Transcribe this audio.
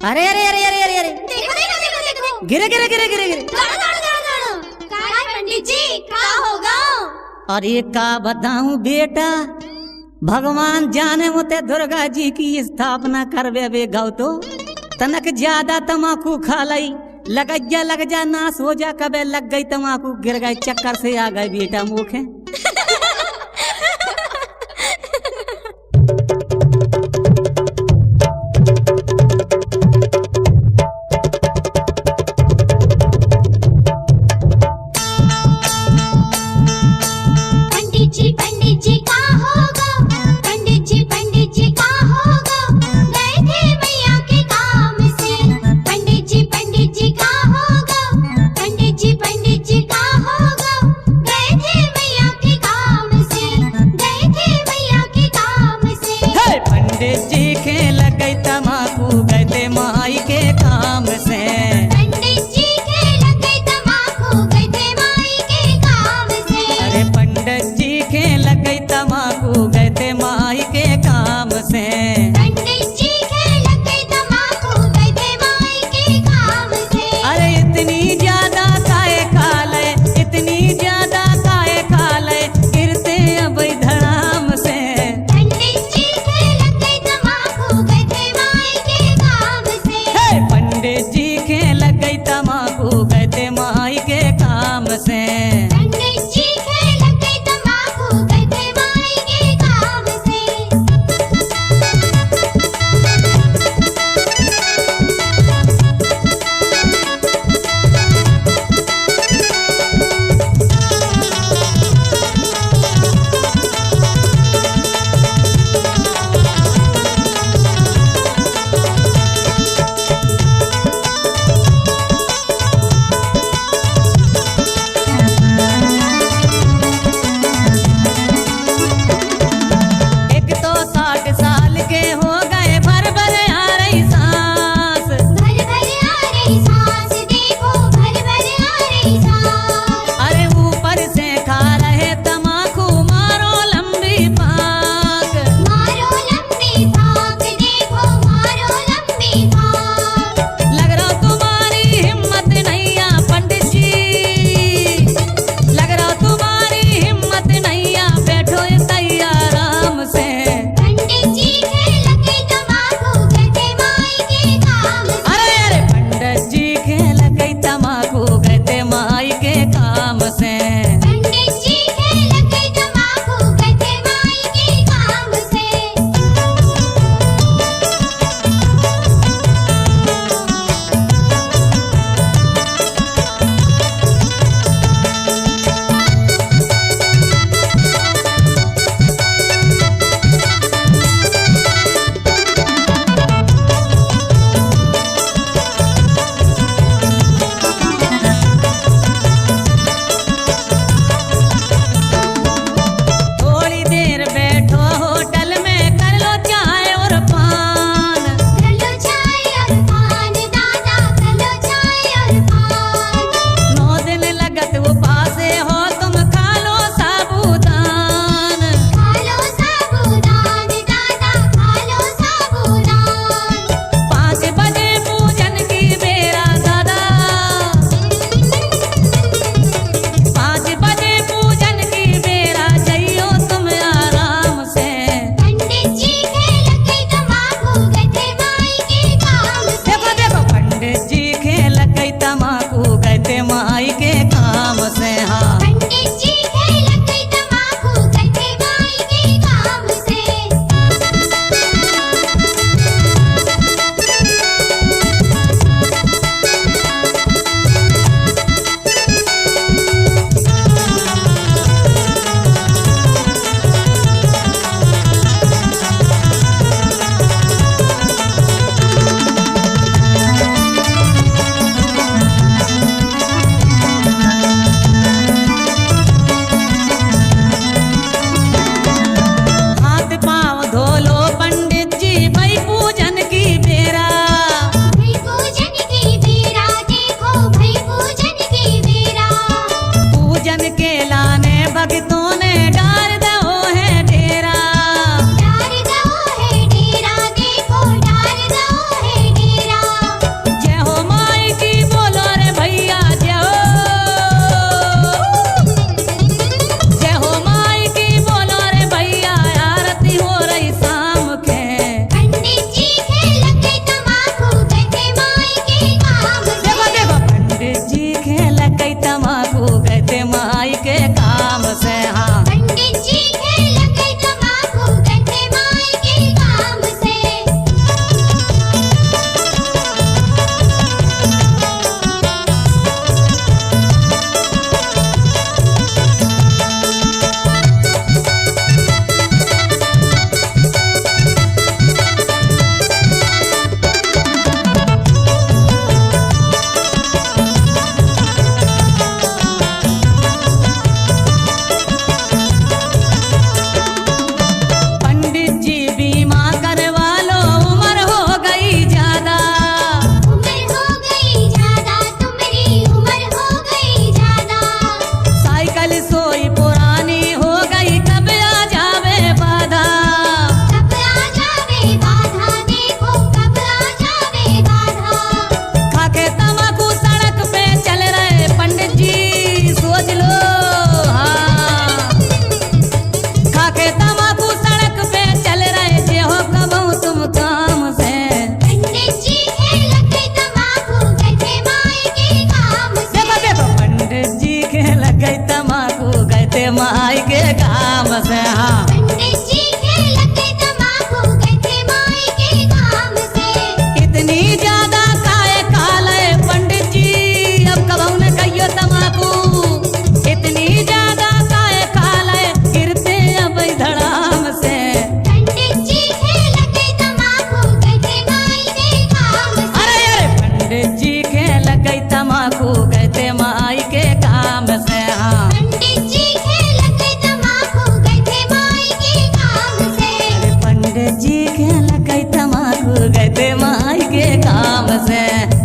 अरे अरे अरे अरे अरे अरे देखो देखो देखो देखो गिरे गिरे गिरे गिरे गिरे दौड़ो दौड़ो दौड़ो दौड़ो काय पंडित जी का होगा। अरे का बताऊं बेटा, भगवान जाने मुते दुर्गा जी की स्थापना करवे वे गाँव तो तनक ज्यादा तमाकू खा लई, लग जा नाश हो जा, कबे लग गई तमाकू गिर गई, चक्कर से आ गए बेटा मुखे। पंडित जी का होगा, पंडित जी का होगा, गए थे मैया के काम से। पंडित जी का होगा, पंडित जी का होगा, गए थे मैया काम से